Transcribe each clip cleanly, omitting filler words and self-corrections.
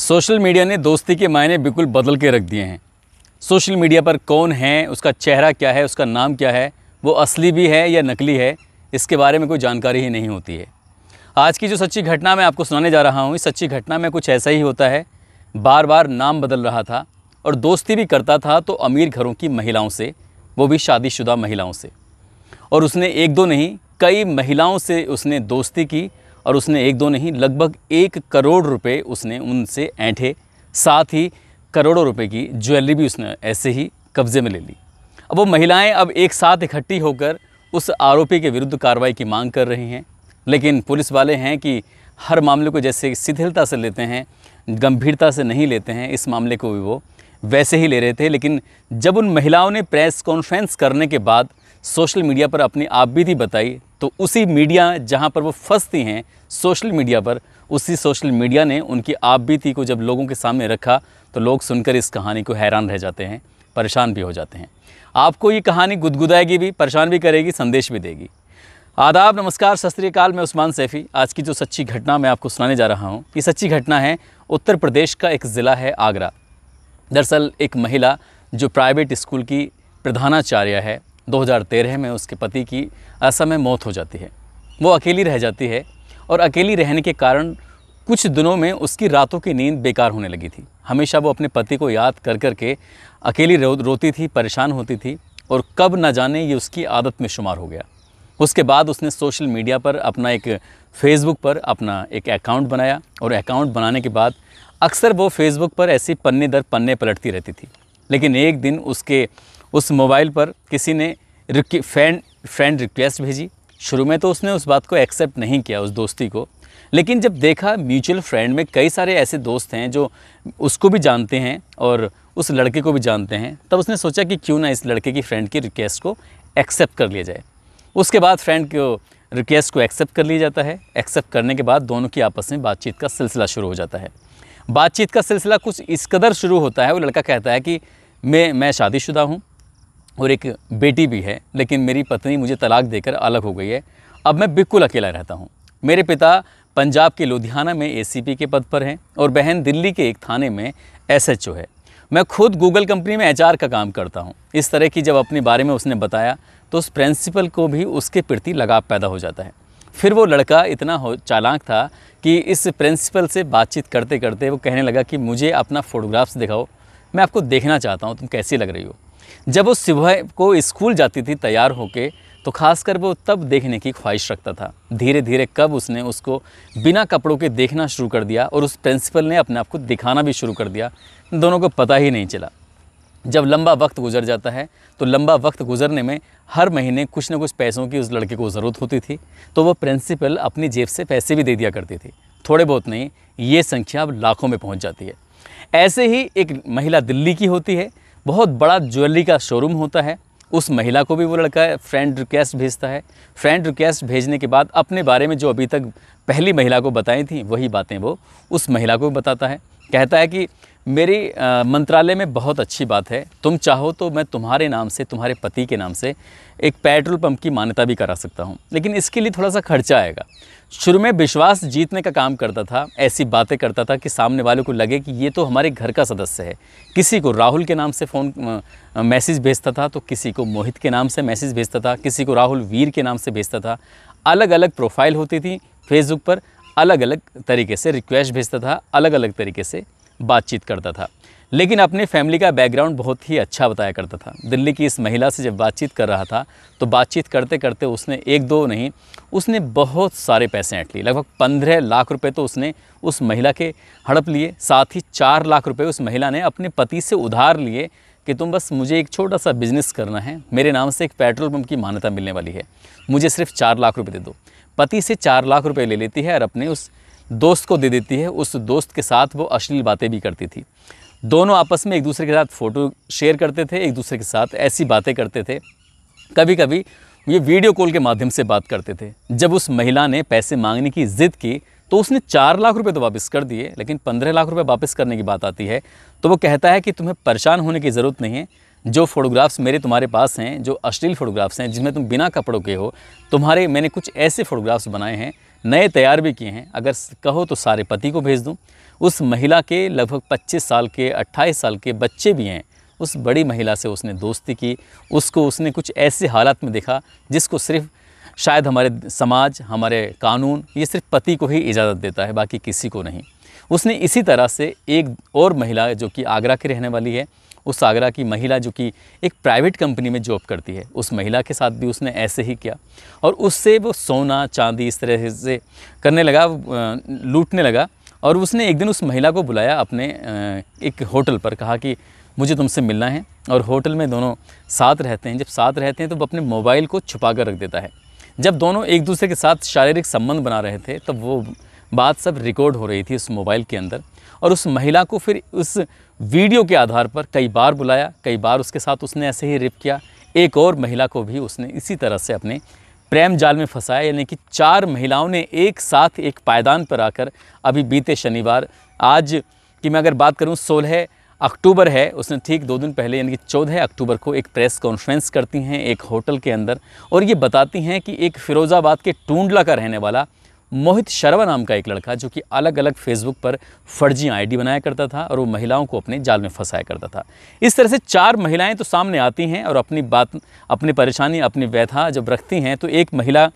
Social media ने दोस्ती के मायने बिल्कुल बदल के रख दिए हैं। सोशल मीडिया पर कौन है, उसका चेहरा क्या है, उसका नाम क्या है, वो असली भी है या नकली है, इसके बारे में कोई जानकारी ही नहीं होती है। आज की जो सच्ची घटना मैं आपको सुनाने जा रहा हूँ, इस सच्ची घटना में कुछ ऐसा ही होता है। बार बार नाम बदल रहा था और दोस्ती भी करता था तो अमीर घरों की महिलाओं से, वो भी शादीशुदा महिलाओं से। और उसने एक दो नहीं कई महिलाओं से उसने दोस्ती की और उसने एक दो नहीं लगभग 1 करोड़ रुपए उसने उनसे ऐंठे। साथ ही करोड़ों रुपए की ज्वेलरी भी उसने ऐसे ही कब्ज़े में ले ली। अब वो महिलाएं अब एक साथ इकट्ठी होकर उस आरोपी के विरुद्ध कार्रवाई की मांग कर रही हैं। लेकिन पुलिस वाले हैं कि हर मामले को जैसे शिथिलता से लेते हैं, गंभीरता से नहीं लेते हैं, इस मामले को भी वो वैसे ही ले रहे थे। लेकिन जब उन महिलाओं ने प्रेस कॉन्फ्रेंस करने के बाद सोशल मीडिया पर अपनी आपबीती बताई, तो उसी मीडिया जहां पर वो फंसती हैं सोशल मीडिया पर, उसी सोशल मीडिया ने उनकी आपबीती को जब लोगों के सामने रखा तो लोग सुनकर इस कहानी को हैरान रह जाते हैं, परेशान भी हो जाते हैं। आपको ये कहानी गुदगुदाएगी भी, परेशान भी करेगी, संदेश भी देगी। आदाब, नमस्कार, सत श्री अकाल। मैं उस्मान सैफ़ी। आज की जो सच्ची घटना मैं आपको सुनाने जा रहा हूँ, ये सच्ची घटना है उत्तर प्रदेश का एक ज़िला है आगरा। दरअसल एक महिला जो प्राइवेट स्कूल की प्रधानाचार्य है, 2013 में उसके पति की असमय मौत हो जाती है। वो अकेली रह जाती है और अकेली रहने के कारण कुछ दिनों में उसकी रातों की नींद बेकार होने लगी थी। हमेशा वो अपने पति को याद कर कर के अकेली रोती थी, परेशान होती थी और कब न जाने ये उसकी आदत में शुमार हो गया। उसके बाद उसने सोशल मीडिया पर अपना एक फेसबुक पर अपना एक अकाउंट बनाया और अकाउंट बनाने के बाद अक्सर वो फेसबुक पर ऐसी पन्ने दर पन्ने पलटती रहती थी। लेकिन एक दिन उसके उस मोबाइल पर किसी ने फ्रेंड रिक्वेस्ट भेजी। शुरू में तो उसने उस बात को एक्सेप्ट नहीं किया, उस दोस्ती को। लेकिन जब देखा म्यूचुअल फ्रेंड में कई सारे ऐसे दोस्त हैं जो उसको भी जानते हैं और उस लड़के को भी जानते हैं, तब उसने सोचा कि क्यों ना इस लड़के की फ्रेंड की रिक्वेस्ट को एक्सेप्ट कर लिया जाए। उसके बाद फ्रेंड को रिक्वेस्ट को एक्सेप्ट कर लिया जाता है। एक्सेप्ट करने के बाद दोनों की आपस में बातचीत का सिलसिला शुरू हो जाता है। बातचीत का सिलसिला कुछ इस कदर शुरू होता है, वो लड़का कहता है कि मैं शादीशुदा हूँ और एक बेटी भी है, लेकिन मेरी पत्नी मुझे तलाक देकर अलग हो गई है। अब मैं बिल्कुल अकेला रहता हूँ। मेरे पिता पंजाब के लुधियाना में एसीपी के पद पर हैं और बहन दिल्ली के एक थाने में एसएचओ है। मैं खुद गूगल कंपनी में एचआर का काम करता हूँ। इस तरह की जब अपने बारे में उसने बताया तो उस प्रिंसिपल को भी उसके प्रति लगाव पैदा हो जाता है। फिर वो लड़का इतना चालाक था कि इस प्रिंसिपल से बातचीत करते करते वो कहने लगा कि मुझे अपना फ़ोटोग्राफ्स दिखाओ, मैं आपको देखना चाहता हूँ, तुम कैसी लग रही हो। जब वो सुबह को स्कूल जाती थी तैयार होके, तो खासकर वो तब देखने की ख्वाहिश रखता था। धीरे धीरे कब उसने उसको बिना कपड़ों के देखना शुरू कर दिया और उस प्रिंसिपल ने अपने आप को दिखाना भी शुरू कर दिया, दोनों को पता ही नहीं चला। जब लंबा वक्त गुजर जाता है तो लंबा वक्त गुजरने में हर महीने कुछ न कुछ पैसों की उस लड़के को ज़रूरत होती थी, तो वो प्रिंसिपल अपनी जेब से पैसे भी दे दिया करती थी। थोड़े बहुत नहीं, ये संख्या अब लाखों में पहुंच जाती है। ऐसे ही एक महिला दिल्ली की होती है, बहुत बड़ा ज्वेलरी का शोरूम होता है। उस महिला को भी वो लड़का फ्रेंड रिक्वेस्ट भेजता है। फ्रेंड रिक्वेस्ट भेजने के बाद अपने बारे में जो अभी तक पहली महिला को बताई थी वही बातें वो उस महिला को भी बताता है। कहता है कि मेरी मंत्रालय में बहुत अच्छी बात है, तुम चाहो तो मैं तुम्हारे नाम से, तुम्हारे पति के नाम से एक पेट्रोल पंप की मान्यता भी करा सकता हूँ, लेकिन इसके लिए थोड़ा सा खर्चा आएगा। शुरू में विश्वास जीतने का काम करता था, ऐसी बातें करता था कि सामने वाले को लगे कि ये तो हमारे घर का सदस्य है। किसी को राहुल के नाम से मैसेज भेजता था, तो किसी को मोहित के नाम से मैसेज भेजता था, किसी को राहुल वीर के नाम से भेजता था। अलग अलग प्रोफाइल होती थी फेसबुक पर, अलग अलग तरीके से रिक्वेस्ट भेजता था, अलग अलग तरीके से बातचीत करता था। लेकिन अपने फैमिली का बैकग्राउंड बहुत ही अच्छा बताया करता था। दिल्ली की इस महिला से जब बातचीत कर रहा था तो बातचीत करते करते उसने एक दो नहीं, उसने बहुत सारे पैसे ऐंठ लिए। लगभग 15 लाख रुपए तो उसने उस महिला के हड़प लिए। साथ ही 4 लाख रुपए उस महिला ने अपने पति से उधार लिए कि तुम बस मुझे एक छोटा सा बिजनेस करना है, मेरे नाम से एक पेट्रोल पंप की मान्यता मिलने वाली है, मुझे सिर्फ 4 लाख रुपये दे दो। पति से 4 लाख रुपये ले लेती है और अपने उस दोस्त को दे देती है। उस दोस्त के साथ वो अश्लील बातें भी करती थी। दोनों आपस में एक दूसरे के साथ फ़ोटो शेयर करते थे, एक दूसरे के साथ ऐसी बातें करते थे। कभी कभी ये वीडियो कॉल के माध्यम से बात करते थे। जब उस महिला ने पैसे मांगने की ज़िद की तो उसने 4 लाख रुपए तो वापस कर दिए, लेकिन 15 लाख रुपए वापस करने की बात आती है तो वो कहता है कि तुम्हें परेशान होने की ज़रूरत नहीं है। जो फ़ोटोग्राफ्स मेरे तुम्हारे पास हैं, जो अश्लील फ़ोटोग्राफ्स हैं जिसमें तुम बिना कपड़ों के हो, मैंने कुछ ऐसे फ़ोटोग्राफ्स बनाए हैं, नए तैयार भी किए हैं, अगर कहो तो सारे पति को भेज दूँ। उस महिला के लगभग 25 साल के 28 साल के बच्चे भी हैं। उस बड़ी महिला से उसने दोस्ती की, उसको उसने कुछ ऐसे हालात में देखा जिसको सिर्फ शायद हमारे समाज, हमारे कानून, ये सिर्फ पति को ही इजाज़त देता है, बाकी किसी को नहीं। उसने इसी तरह से एक और महिला जो कि आगरा की रहने वाली है, उस आगरा की महिला जो कि एक प्राइवेट कंपनी में जॉब करती है, उस महिला के साथ भी उसने ऐसे ही किया और उससे वो सोना चांदी इस तरह से करने लगा, लूटने लगा। और उसने एक दिन उस महिला को बुलाया अपने एक होटल पर, कहा कि मुझे तुमसे मिलना है। और होटल में दोनों साथ रहते हैं, जब साथ रहते हैं तो वो अपने मोबाइल को छुपा कर रख देता है। जब दोनों एक दूसरे के साथ शारीरिक संबंध बना रहे थे तब वो बात सब रिकॉर्ड हो रही थी उस मोबाइल के अंदर। और उस महिला को फिर उस वीडियो के आधार पर कई बार बुलाया, कई बार उसके साथ उसने ऐसे ही रेप किया। एक और महिला को भी उसने इसी तरह से अपने प्रेम जाल में फंसाया, यानी कि 4 महिलाओं ने एक साथ एक पायदान पर आकर अभी बीते शनिवार, आज की मैं अगर बात करूं 16 अक्टूबर है, उसने ठीक 2 दिन पहले यानी कि 14 अक्टूबर को एक प्रेस कॉन्फ्रेंस करती हैं एक होटल के अंदर और ये बताती हैं कि एक फ़िरोज़ाबाद के टूंडला का रहने वाला मोहित शर्मा नाम का एक लड़का जो कि अलग अलग फेसबुक पर फर्जी आईडी बनाया करता था और वो महिलाओं को अपने जाल में फंसाया करता था। इस तरह से 4 महिलाएं तो सामने आती हैं और अपनी बात, अपनी परेशानी, अपनी व्यथा जब रखती हैं तो एक महिला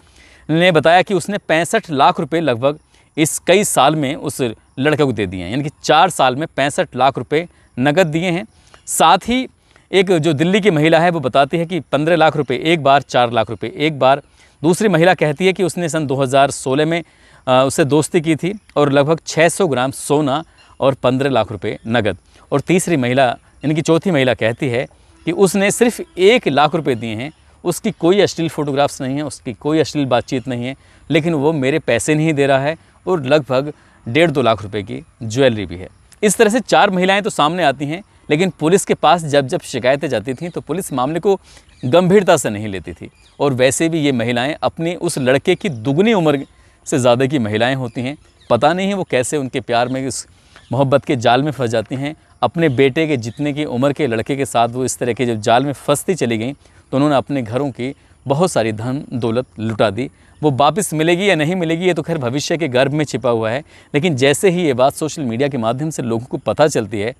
ने बताया कि उसने 65 लाख रुपए लगभग इस कई साल में उस लड़के को दे दिए हैं, यानी कि 4 साल में 65 लाख रुपये नगद दिए हैं। साथ ही एक जो दिल्ली की महिला है वो बताती है कि 15 लाख रुपये एक बार, 4 लाख रुपये एक बार। दूसरी महिला कहती है कि उसने सन 2016 में उससे दोस्ती की थी और लगभग 600 ग्राम सोना और 15 लाख रुपए नगद। और तीसरी महिला यानी कि चौथी महिला कहती है कि उसने सिर्फ 1 लाख रुपए दिए हैं, उसकी कोई अश्लील फ़ोटोग्राफ्स नहीं है, उसकी कोई अश्लील बातचीत नहीं है, लेकिन वो मेरे पैसे नहीं दे रहा है और लगभग 1.5-2 लाख रुपए की ज्वेलरी भी है। इस तरह से 4 महिलाएं तो सामने आती हैं, लेकिन पुलिस के पास जब जब शिकायतें जाती थीं तो पुलिस मामले को गंभीरता से नहीं लेती थी। और वैसे भी ये महिलाएं अपनी उस लड़के की दुगनी उम्र से ज़्यादा की महिलाएं होती हैं। पता नहीं है वो कैसे उनके प्यार में, इस मोहब्बत के जाल में फंस जाती हैं। अपने बेटे के जितने की उम्र के लड़के के साथ वो इस तरह के जब जाल में फंसती चली गई तो उन्होंने अपने घरों की बहुत सारी धन दौलत लुटा दी। वो वापस मिलेगी या नहीं मिलेगी ये तो खैर भविष्य के गर्भ में छिपा हुआ है, लेकिन जैसे ही ये बात सोशल मीडिया के माध्यम से लोगों को पता चलती है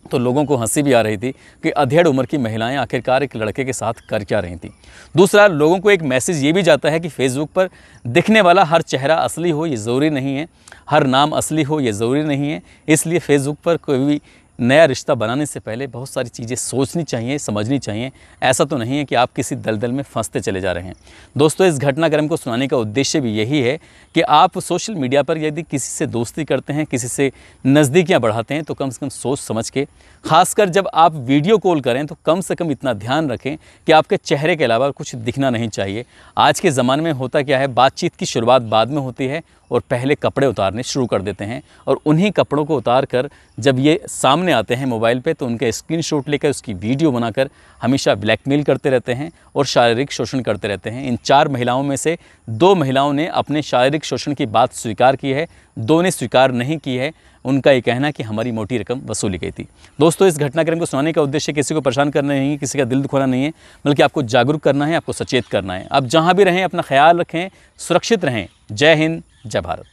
तो लोगों को हंसी भी आ रही थी कि अधेड़ उम्र की महिलाएं आखिरकार एक लड़के के साथ कर क्या रही थी। दूसरा, लोगों को एक मैसेज ये भी जाता है कि फेसबुक पर दिखने वाला हर चेहरा असली हो ये ज़रूरी नहीं है, हर नाम असली हो ये ज़रूरी नहीं है। इसलिए फेसबुक पर कोई भी नया रिश्ता बनाने से पहले बहुत सारी चीज़ें सोचनी चाहिए, समझनी चाहिए। ऐसा तो नहीं है कि आप किसी दलदल में फंसते चले जा रहे हैं। दोस्तों, इस घटनाक्रम को सुनाने का उद्देश्य भी यही है कि आप सोशल मीडिया पर यदि किसी से दोस्ती करते हैं, किसी से नज़दीकियाँ बढ़ाते हैं तो कम से कम सोच समझ के, ख़ासकर जब आप वीडियो कॉल करें तो कम से कम इतना ध्यान रखें कि आपके चेहरे के अलावा कुछ दिखना नहीं चाहिए। आज के ज़माने में होता क्या है, बातचीत की शुरुआत बाद में होती है और पहले कपड़े उतारने शुरू कर देते हैं और उन्हीं कपड़ों को उतार कर जब ये सामने आते हैं मोबाइल पे तो उनके स्क्रीनशॉट लेकर उसकी वीडियो बनाकर हमेशा ब्लैकमेल करते रहते हैं और शारीरिक शोषण करते रहते हैं। इन 4 महिलाओं में से 2 महिलाओं ने अपने शारीरिक शोषण की बात स्वीकार की है, 2 ने स्वीकार नहीं की है। उनका ये कहना है कि हमारी मोटी रकम वसूली गई थी। दोस्तों, इस घटनाक्रम को सुनाने का उद्देश्य किसी को परेशान करना नहीं है, किसी का दिल दुखाना नहीं है, बल्कि आपको जागरूक करना है, आपको सचेत करना है। आप जहाँ भी रहें अपना ख्याल रखें, सुरक्षित रहें। जय हिंद, जय भारत।